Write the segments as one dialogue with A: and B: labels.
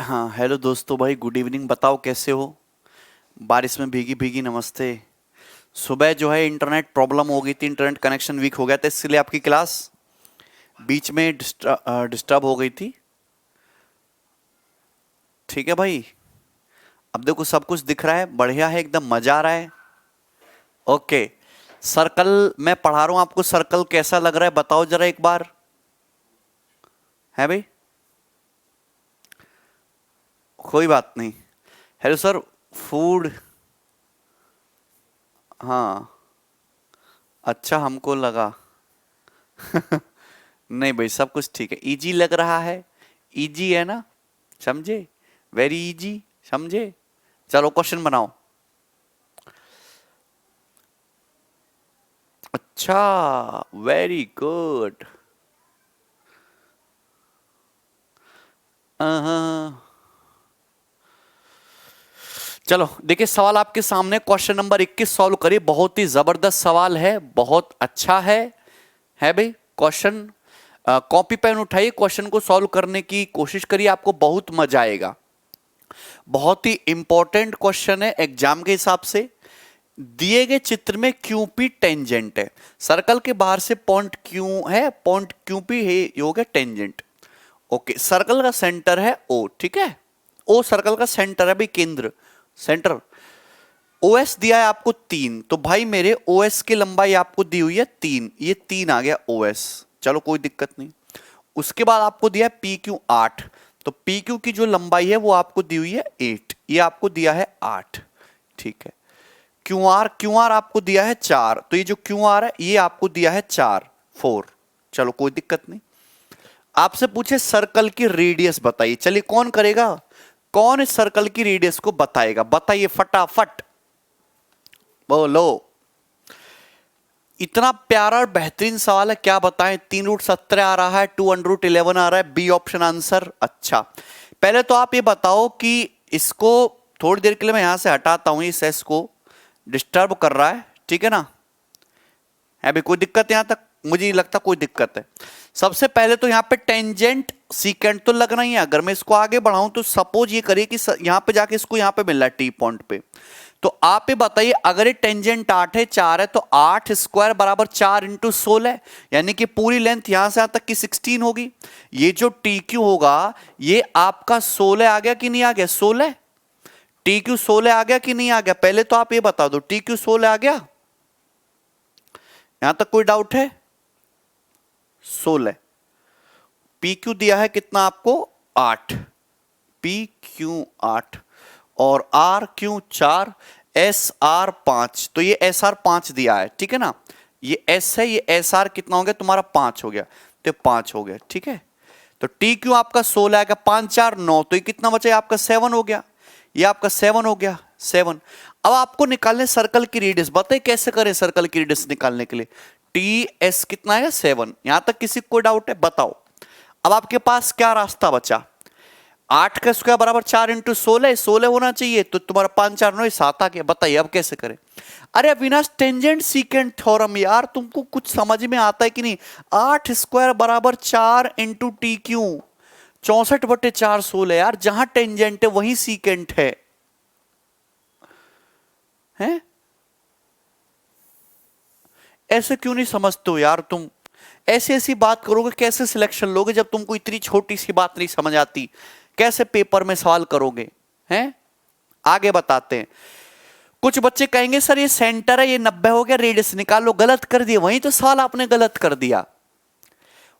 A: हाँ, हेलो दोस्तों भाई, गुड इवनिंग। बताओ कैसे हो? बारिश में भीगी भीगी नमस्ते। सुबह जो है इंटरनेट प्रॉब्लम हो गई थी, इंटरनेट कनेक्शन वीक हो गया था, इसलिए आपकी क्लास बीच में डिस्टर्ब हो गई थी। ठीक है भाई, अब देखो सब कुछ दिख रहा है, बढ़िया है, एकदम मजा आ रहा है। ओके, सर्कल मैं पढ़ा रहा हूँ आपको। सर्कल कैसा लग रहा है बताओ जरा एक बार। है भाई? कोई बात नहीं। Hello sir. फूड। हाँ। अच्छा, हमको लगा। नहीं भाई, सब कुछ ठीक है, इजी लग रहा है। इजी है ना? समझे? Very easy. समझे? चलो क्वेश्चन बनाओ। अच्छा, वेरी गुड। चलो देखिए, सवाल आपके सामने, क्वेश्चन नंबर 21 सॉल्व करिए। बहुत ही जबरदस्त सवाल है, बहुत अच्छा है भाई क्वेश्चन। कॉपी पेन उठाइए, क्वेश्चन को सॉल्व करने की कोशिश करिए, आपको बहुत मजा आएगा। बहुत ही इंपॉर्टेंट क्वेश्चन है एग्जाम के हिसाब से। दिए गए चित्र में क्यूपी टेंजेंट है। सर्कल के बाहर से पॉइंट क्यू है, पॉइंट क्यूपी है, ये हो गया टेंजेंट। ओके, सर्कल का सेंटर है ओ, ठीक है। ओ सर्कल का सेंटर है भाई, केंद्र, सेंटर। ओएस दिया है आपको 3, तो भाई मेरे ओएस की लंबाई आपको दी हुई है 3, ये 3 आ गया ओएस। चलो कोई दिक्कत नहीं। उसके बाद आपको दिया है पी क्यू 8, तो पी क्यू की जो लंबाई है वो आपको दी हुई है 8, ये आपको दिया है 8, ठीक है। क्यू आर आपको दिया है 4, तो ये जो क्यू आर है ये आपको दिया है 4, 4। चलो कोई दिक्कत नहीं। आपसे पूछे सर्कल की रेडियस बताइए, चलिए कौन करेगा? कौन इस सर्कल की रेडियस को बताएगा? बताइए फटाफट, बोलो। इतना प्यारा और बेहतरीन सवाल है, क्या बताएं। 3√17 आ रहा है, 2√11 आ रहा है, बी ऑप्शन आंसर। अच्छा, पहले तो आप ये बताओ कि इसको थोड़ी देर के लिए मैं यहां से हटाता हूं, इस एस को डिस्टर्ब कर रहा है, ठीक है ना? है भी कोई दिक्कत यहां तक? मुझे नहीं लगता कोई दिक्कत है। सबसे पहले तो यहां पे टेंजेंट सीकेंट तो लगना ही है। अगर मैं इसको आगे बढ़ाऊं तो सपोज ये करिए कि यहां पे जाके इसको यहां पे मिल रहा है टी पॉइंट पे, तो आप ये बताइए, अगर ये टेंजेंट 8 है, 4 है, तो 8 स्क्वायर बराबर 4 इंटू 16, यानी कि पूरी लेंथ यहां से यहां तक की 16 होगी। ये जो टी क्यू होगा ये आपका 16 आ गया कि नहीं आ गया? 16 टी क्यू 16 आ गया कि नहीं आ गया? पहले तो आप ये बता दो, टी क्यू 16 आ गया? यहां तक कोई डाउट है? 16। पी क्यू दिया है कितना आपको? 8। पी क्यू 8 और आर क्यू 4, एस आर 5, तो ये एस आर 5 दिया है, ठीक है ना? ये एस है, ये एस आर कितना हो गया तुम्हारा? 5 हो गया, तो 5 हो गया, ठीक है। तो टी क्यू आपका 16 आएगा, 5 4 9, तो ये कितना बचा? आपका 7 हो गया, ये आपका 7 हो गया, 7। अब आपको निकालने सर्कल की रेडियस, बताइए कैसे करें सर्कल की रेडियस निकालने के लिए। टी एस कितना है? 7। यहां तक किसी को डाउट है? बताओ। अब आपके पास क्या रास्ता बचा? 8 का स्क्वायर बराबर 4 इंटू 16, 16 होना चाहिए, तो तुम्हारा 5 4 9 7 आ गया। बताइए अब कैसे करें? अरे अविनाश, टेंजेंट सीकेंट थ्योरम यार, तुमको कुछ समझ में आता है कि नहीं? 8 स्क्वायर बराबर 4 इंटू टी क्यू, 64/4 16 यार, जहां टेंजेंट है वहीं सीकेंट है? ऐसे क्यों नहीं समझते हो यार तुम? ऐसी ऐसी बात करोगे, कैसे सिलेक्शन लोगे जब तुमको इतनी छोटी सी बात नहीं समझ आती? कैसे पेपर में सवाल करोगे? हैं? आगे बताते हैं। कुछ बच्चे कहेंगे सर ये सेंटर है, ये 90 हो गया, रेडियस निकालो। गलत कर दिया, वहीं तो सवाल आपने गलत कर दिया,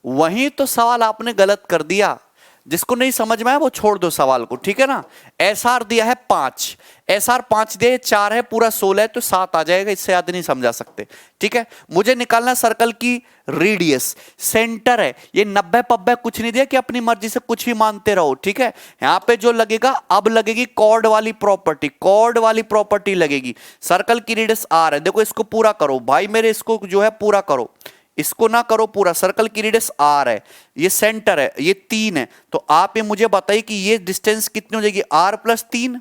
A: वहीं तो सवाल आपने गलत कर दिया। जिसको नहीं समझ में आया वो छोड़ दो सवाल को, ठीक है ना? एस आर दिया है 5, एस आर 5 दिया है, 4 है, पूरा 16 है, तो 7 आ जाएगा, इससे ज्यादा नहीं समझा सकते, ठीक है। मुझे निकालना सर्कल की रेडियस, सेंटर है, ये 90 पब्बे कुछ नहीं दिया कि अपनी मर्जी से कुछ भी मानते रहो, ठीक है। यहां पे जो लगेगा, अब लगेगी कॉर्ड वाली प्रॉपर्टी, कॉर्ड वाली प्रॉपर्टी लगेगी। सर्कल की रेडियस आर है, देखो इसको पूरा करो भाई मेरे, इसको जो है पूरा करो, इसको ना करो पूरा। सर्कल की रेडियस आर है, ये सेंटर है, ये 3 है, तो आप ये मुझे बताइए कि ये डिस्टेंस कितनी हो जाएगी? R plus 3।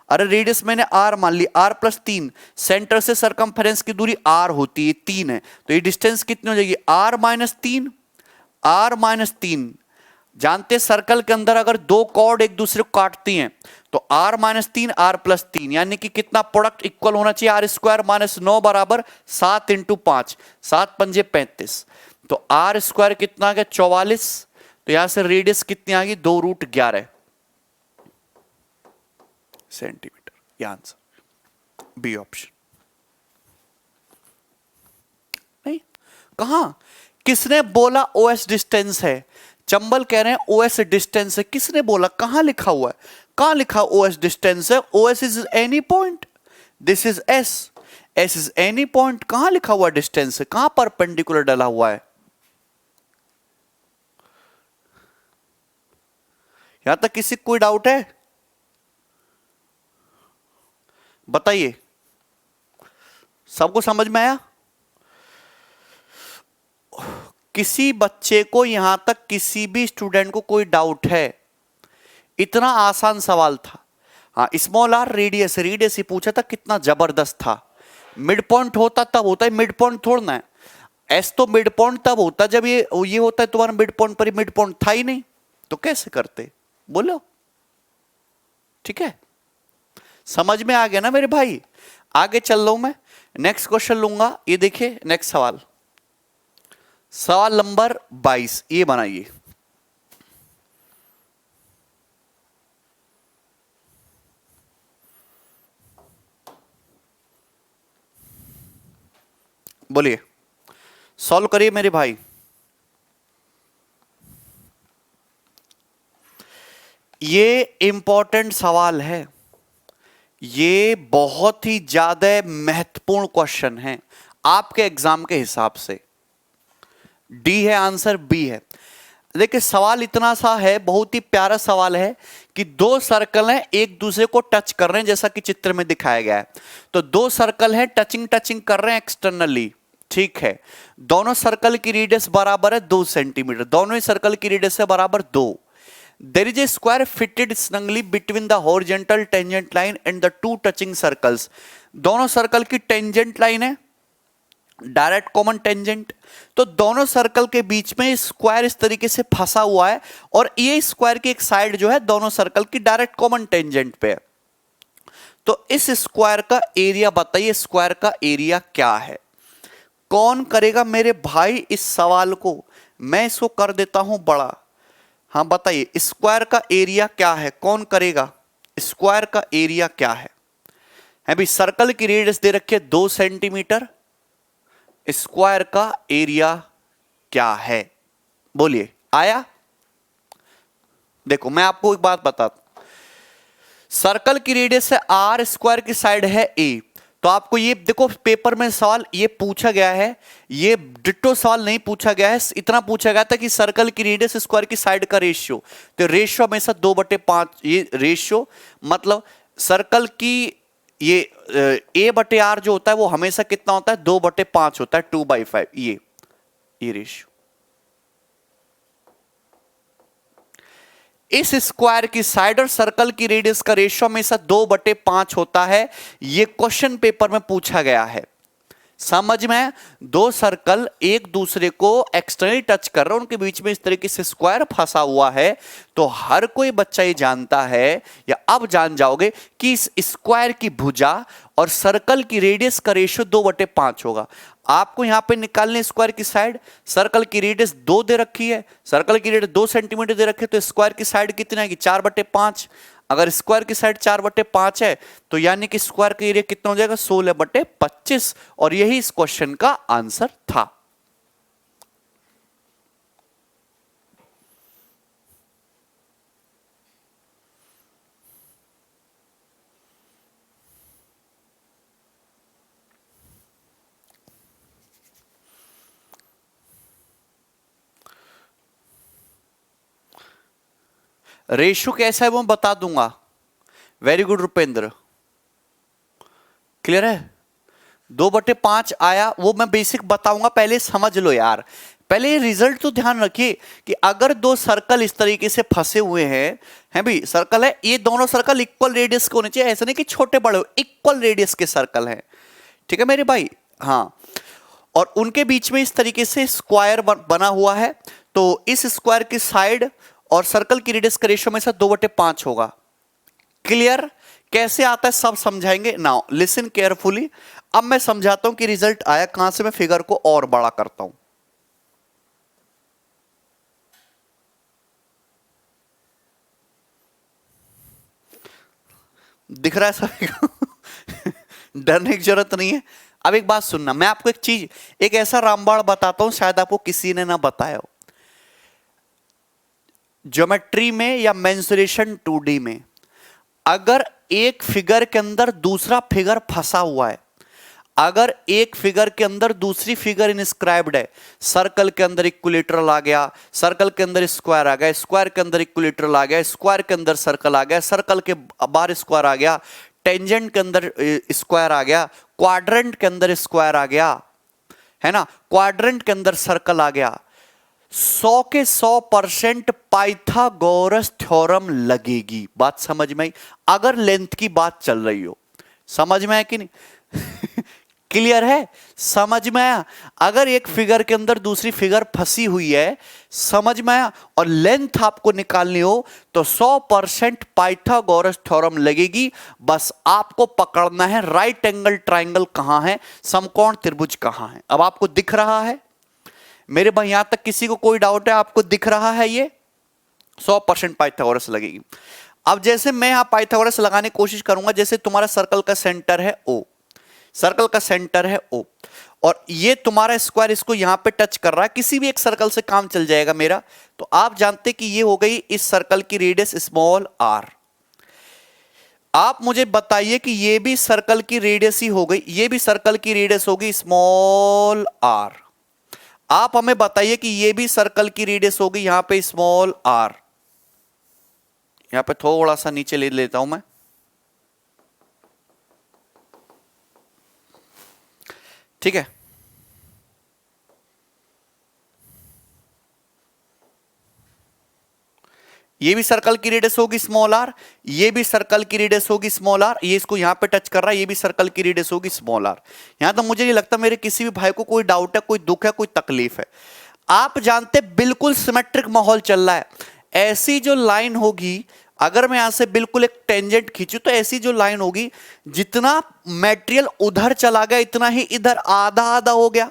A: अरे रेडियस मैंने आर मान ली, आर प्लस 3, सेंटर से सरकमफेरेंस की दूरी आर होती है, 3 है, तो ये डिस्टेंस कितनी हो जाएगी? आर माइनस 3, आर माइनस 3, जानते सर्कल के अंदर अगर दो कॉर्ड एक दूसरे को काटती हैं तो r-3 r+3 यानी कि कितना प्रोडक्ट इक्वल होना चाहिए, r² - 9 बराबर 7 × 5, 7 पंजे 35, तो r² कितना आ गया 44, तो यहां से रेडियस कितनी आ गई 2√11 सेंटीमीटर। यह आंसर बी ऑप्शन। नहीं कहां, किसने बोला OS डिस्टेंस है? चंबल कह रहे हैं OS डिस्टेंस है, किसने बोला? कहां लिखा हुआ है? कहां लिखा OS डिस्टेंस है? OS is any point, this is S is any point. कहां लिखा हुआ डिस्टेंस है? कहां परपेंडिकुलर डला हुआ है? यहां तक किसी कोई डाउट है? बताइए, सबको समझ में आया? किसी बच्चे को यहां तक, किसी भी स्टूडेंट को कोई डाउट है? इतना आसान सवाल था। हाँ, स्मॉल आर रेडियस, रेडियस ही पूछा था, कितना जबरदस्त था। मिड पॉइंट होता तब होता है, मिड पॉइंट थोड़ा है। एस तो मिड पॉइंट तब होता जब ये होता है तुम्हारा मिड पॉइंट, पर मिड पॉइंट था ही नहीं, तो कैसे करते? बोलो, ठीक है, समझ में आ गया ना मेरे भाई? आगे चल रहा हूं मैं, नेक्स्ट क्वेश्चन लूंगा। ये देखिए नेक्स्ट सवाल, सवाल नंबर 22, ये बनाइए। बोलिए, सॉल्व करिए मेरे भाई। ये इंपॉर्टेंट सवाल है, ये बहुत ही ज्यादा महत्वपूर्ण क्वेश्चन है आपके एग्जाम के हिसाब से। डी है आंसर, बी है। देखिए सवाल इतना सा है, बहुत ही प्यारा सवाल है कि दो सर्कल हैं एक दूसरे को टच कर रहे हैं, जैसा कि चित्र में दिखाया गया है। तो दो सर्कल हैं, टचिंग कर रहे हैं एक्सटर्नली, ठीक है। दोनों सर्कल की रेडियस बराबर है 2 सेंटीमीटर, दोनों ही सर्कल की रेडियस है बराबर 2। There is a square fitted snugly between the horizontal tangent line and the two touching circles. दोनों सर्कल की टेंजेंट लाइन है, डायरेक्ट कॉमन टेंजेंट, तो दोनों सर्कल के बीच में स्क्वायर इस तरीके से फंसा हुआ है, और ये स्क्वायर की एक साइड जो है दोनों सर्कल की डायरेक्ट कॉमन टेंजेंट पे है। तो इस स्क्वायर का एरिया बताइए, स्क्वायर का एरिया क्या है? कौन करेगा मेरे भाई इस सवाल को? मैं इसको कर देता हूं बड़ा। हाँ बताइए, स्क्वायर का एरिया क्या है? कौन करेगा? स्क्वायर का एरिया क्या है? भाई सर्कल की रेडियस दे रखी है 2 सेंटीमीटर, स्क्वायर का एरिया क्या है? बोलिए, आया? देखो मैं आपको एक बात बताता हूं, सर्कल की रेडियस है r, स्क्वायर की साइड है a, तो आपको ये देखो पेपर में सवाल ये पूछा गया है, ये डिट्टो सवाल नहीं पूछा गया है, इतना पूछा गया था कि सर्कल की रेडियस स्क्वायर की साइड का रेशियो, तो रेशियो हमेशा 2/5, ये रेशियो मतलब सर्कल की ये a/r जो होता है वो हमेशा कितना होता है 2/5 होता है, 2/5, ये रेशियो। इस स्क्वायर की साइड और सर्कल की रेडियस का रेशियो हमेशा 2/5 होता है, यह क्वेश्चन पेपर में पूछा गया है। समझ में? दो सर्कल एक दूसरे को एक्सटर्नली टच कर रहे हैं, उनके बीच में इस तरीके से स्क्वायर फंसा हुआ है, तो हर कोई बच्चा ये जानता है, या अब जान जाओगे कि इस स्क्वायर की भुजा और सर्कल की रेडियस का रेशियो 2/5 होगा। आपको यहां पे निकालने स्क्वायर की साइड, सर्कल की रेडियस 2 दे रखी है, सर्कल की रेडियस 2 सेंटीमीटर दे रखी है, तो स्क्वायर की साइड कितनी आएगी 4/5। अगर स्क्वायर की साइड 4/5 है तो यानी कि स्क्वायर का एरिया कितना हो जाएगा 16/25, और यही इस क्वेश्चन का आंसर था। रेशियो कैसा है वो बता दूंगा। वेरी गुड रुपेंद्र, क्लियर है? 2/5 आया, वो मैं बेसिक बताऊंगा, पहले समझ लो यार। पहले रिजल्ट तो ध्यान रखिए कि अगर दो सर्कल इस तरीके से फंसे हुए हैं भाई, सर्कल है, ये दोनों सर्कल इक्वल रेडियस के होने चाहिए, ऐसा नहीं कि छोटे बड़े हो, इक्वल रेडियस के सर्कल हैं, ठीक है मेरे भाई? हाँ, और उनके बीच में इस तरीके से स्क्वायर बना हुआ है, तो इस स्क्वायर की साइड और सर्कल की रेडियस का रेशियो में से 2/5 होगा। क्लियर? कैसे आता है सब समझाएंगे। Now listen carefully. अब मैं समझाता हूं कि रिजल्ट आया कहां से। मैं फिगर को और बड़ा करता हूं। दिख रहा है सभी को? डरने की जरूरत नहीं है। अब एक बात सुनना, मैं आपको एक ऐसा रामबाण बताता हूं, शायद आपको किसी ने ना बताया हो। ज्योमेट्री में या मेंसुरेशन 2D में अगर एक फिगर के अंदर दूसरा फिगर फंसा हुआ है, अगर एक फिगर के अंदर दूसरी फिगर इनस्क्राइब्ड है, सर्कल के अंदर इक्विलेटरल आ गया, सर्कल के अंदर स्क्वायर आ गया, स्क्वायर के अंदर इक्विलेटरल आ गया, स्क्वायर के अंदर सर्कल आ गया, सर्कल के बाहर स्क्वायर आ गया, टेंजेंट के अंदर स्क्वायर आ गया, क्वाड्रेंट के अंदर स्क्वायर आ गया, है ना, क्वाड्रेंट के अंदर सर्कल आ गया, 100 के 100% पाइथागोरस थ्योरम लगेगी। बात समझ में आई? अगर लेंथ की बात चल रही हो, समझ में है कि नहीं? क्लियर है? समझ में आया? अगर एक फिगर के अंदर दूसरी फिगर फंसी हुई है, समझ में आया, और लेंथ आपको निकालनी हो तो 100% पाइथागोरस थ्योरम लगेगी। बस आपको पकड़ना है राइट एंगल ट्राइंगल कहां है, समकोण त्रिभुज कहां है। अब आपको दिख रहा है मेरे भाई? यहां तक किसी को कोई डाउट है? आपको दिख रहा है ये 100% पाइथागोरस लगेगी। अब जैसे मैं यहां पाइथागोरस लगाने की कोशिश करूंगा, जैसे तुम्हारा सर्कल का सेंटर है O, सर्कल का सेंटर है O, और ये तुम्हारा स्क्वायर इसको यहां पे टच कर रहा है, किसी भी एक सर्कल से काम चल जाएगा मेरा। तो आप जानते कि ये हो गई इस सर्कल की रेडियस स्मॉल r। आप मुझे बताइए कि ये भी सर्कल की रेडियस ही हो गई, ये भी सर्कल की रेडियस होगी स्मॉल r। आप हमें बताइए कि ये भी सर्कल की रेडियस होगी यहां पे स्मॉल r। यहां पे थोड़ा सा नीचे ले लेता हूं मैं। ठीक है, ये भी सर्कल की रेडियस होगी स्मॉल r, ये भी सर्कल की रेडियस होगी स्मॉल r, ये इसको यहां पे टच कर रहा है, ये भी सर्कल की रेडियस होगी स्मॉल r। यहां तो मुझे नहीं लगता मेरे किसी भी भाई को कोई डाउट है, कोई दुख है, कोई तकलीफ है। आप जानते बिल्कुल सिमेट्रिक माहौल चल रहा है। ऐसी जो लाइन होगी, अगर मैं यहां से बिल्कुल एक टेंजेंट खींचूं तो ऐसी जो लाइन होगी, जितना मटेरियल उधर चला गया इतना ही इधर आधा आधा हो गया।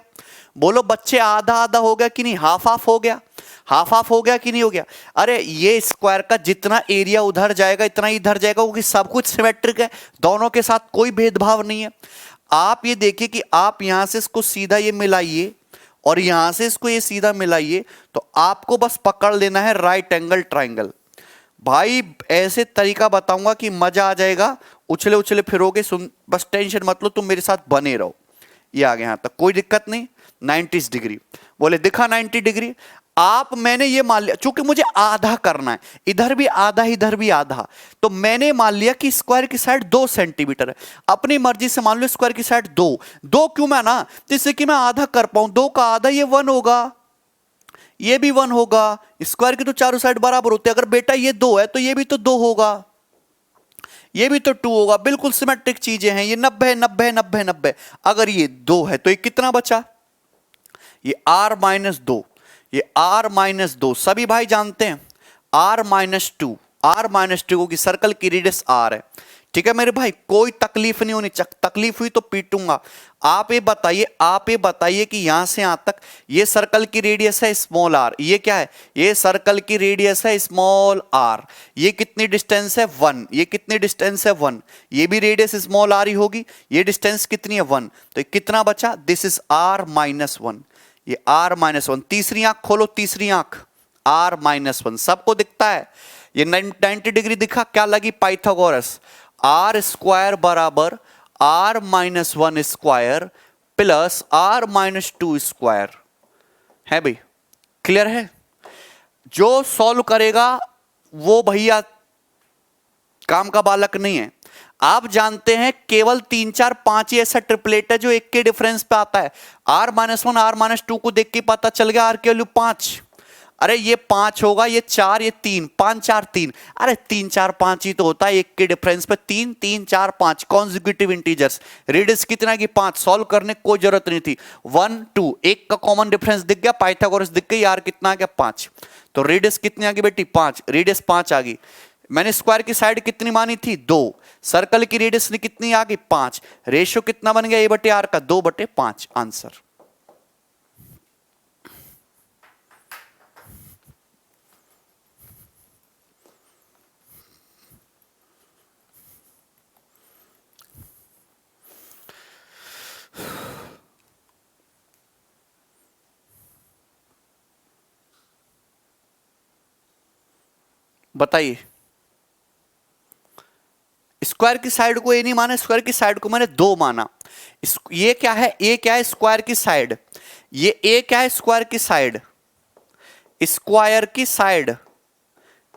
A: बोलो बच्चे, आधा आधा हो गया कि नहीं? हाफ हाफ हो गया? हाफ हाफ हो गया कि नहीं हो गया? अरे ये स्क्वायर का जितना एरिया उधर जाएगा इतना ही इधर जाएगा, क्योंकि सब कुछ सिमेट्रिक है, दोनों के साथ कोई भेदभाव नहीं है। आप ये देखिए कि आप यहां से इसको सीधा ये मिलाइए और यहां से इसको ये सीधा मिलाइए, तो आपको बस पकड़ लेना है राइट एंगल ट्राइंगल। भाई ऐसे तरीका बताऊंगा कि मजा आ जाएगा, उछले उछले फिरोगे। सुन, बस टेंशन मत लो, तुम मेरे साथ बने रहो। ये आ गया यहां तक, कोई दिक्कत नहीं। 90 डिग्री बोले, दिखा 90 डिग्री। आप, मैंने ये मान लिया, चूंकि मुझे आधा करना है, इधर भी आधा इधर भी आधा, तो मैंने मान लिया कि स्क्वायर की साइड 2 सेंटीमीटर है। अपनी मर्जी से मान लो स्क्वायर की साइड 2, 2 क्यों मैं ना, जिससे कि मैं आधा कर पाऊं। 2 का आधा ये 1 होगा, ये भी 1 होगा। स्क्वायर की तो चारों साइड बराबर होते हैं। अगर बेटा ये 2 है तो ये भी तो 2 होगा, ये भी तो 2 होगा। बिल्कुल सिमेट्रिक चीजें हैं ये। 90 90 90 90। अगर ये 2 है तो ये कितना बचा? ये r-2, ये r-2 सभी भाई जानते हैं। r-2, r-2 की सर्कल की रेडियस r है। ठीक है मेरे भाई, कोई तकलीफ नहीं होनी चाहिए। तकलीफ हुई तो पीटूंगा। आप ये बताइए कि यहां से यहां तक ये सर्कल की रेडियस है स्मॉल r, ये क्या है? ये सर्कल की रेडियस है स्मॉल r। ये कितनी डिस्टेंस है? 1। ये कितनी डिस्टेंस है? 1। ये भी रेडियस स्मॉल r ही होगी। ये डिस्टेंस कितनी है? 1। तो कितना बचा? This is r-1। ये r-1। तीसरी आंख खोलो, तीसरी आंख, r-1 सबको दिखता है। ये 90 डिग्री दिखा? क्या लगी? पाइथागोरस। r स्क्वायर बराबर r-1 square plus r-2 square है भाई। क्लियर है? जो सॉल्व करेगा वो भैया काम का बालक नहीं है। आप जानते हैं केवल 3 4 5 ही ऐसा ट्रिपलेट है जो एक के डिफरेंस पे आता है। r-1 r-2 को देख के पता चल गया r की वैल्यू 5। अरे ये 5 होगा, ये 4, ये 3, 5 4 3, अरे 3 4 5 ही तो होता है, एक के डिफरेंस पे 3 3 4 5 कॉन्जिक्यूटिव इंटीजर्स। रेडियस कितना की 5, सॉल्व करने की कोई जरूरत नहीं थी। 1 2, एक का कॉमन डिफरेंस दिख गया, पाइथागोरस दिख गई, यार कितना आ गया 5। तो रेडियस कितनी आ गई बेटी 5, रेडियस 5 आ गई। मैंने स्क्वायर की साइड कितनी मानी थी 2, सर्कल की रेडियस ने कितनी आ गई 5, रेशियो कितना बन गया ए बटे आर का 2/5 आंसर। बताइए, स्क्वायर की साइड को ए नहीं माना, स्क्वायर की साइड को मैंने 2 माना। ये क्या है, ए क्या है स्क्वायर की साइड, ये ए क्या है स्क्वायर की साइड, स्क्वायर की साइड,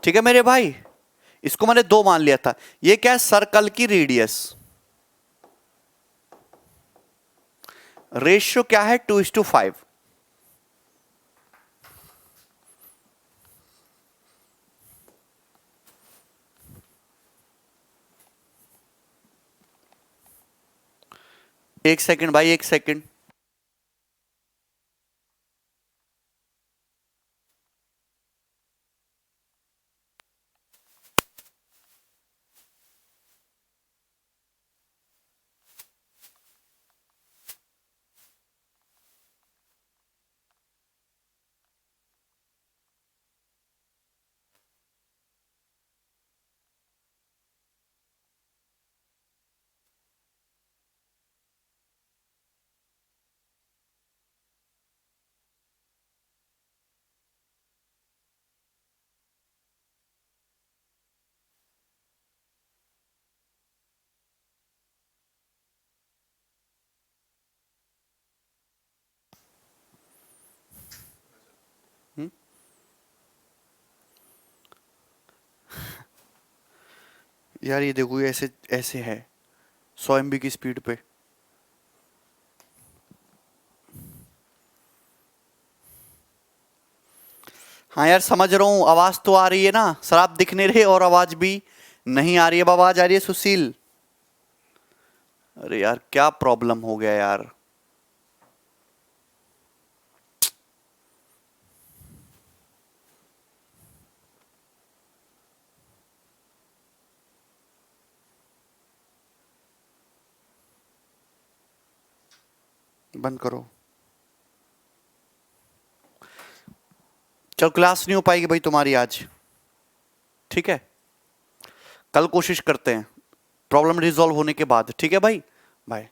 A: ठीक है मेरे भाई, इसको मैंने 2 मान लिया था। ये क्या है सर्कल की रेडियस, रेशियो क्या है 2:5। एक सेकंड भाई, एक सेकंड। यार ये देखो, ये ऐसे ऐसे है 100 MB की स्पीड पे। हाँ यार समझ रहा हूं, आवाज तो आ रही है ना सर, आप दिख नहीं रहे और आवाज भी नहीं आ रही है। आवाज आ रही है सुशील? अरे यार क्या प्रॉब्लम हो गया यार। बंद करो। चल क्लास नहीं हो पाएगी भाई तुम्हारी आज, ठीक है, कल कोशिश करते हैं प्रॉब्लम रिजॉल्व होने के बाद, ठीक है भाई, बाय।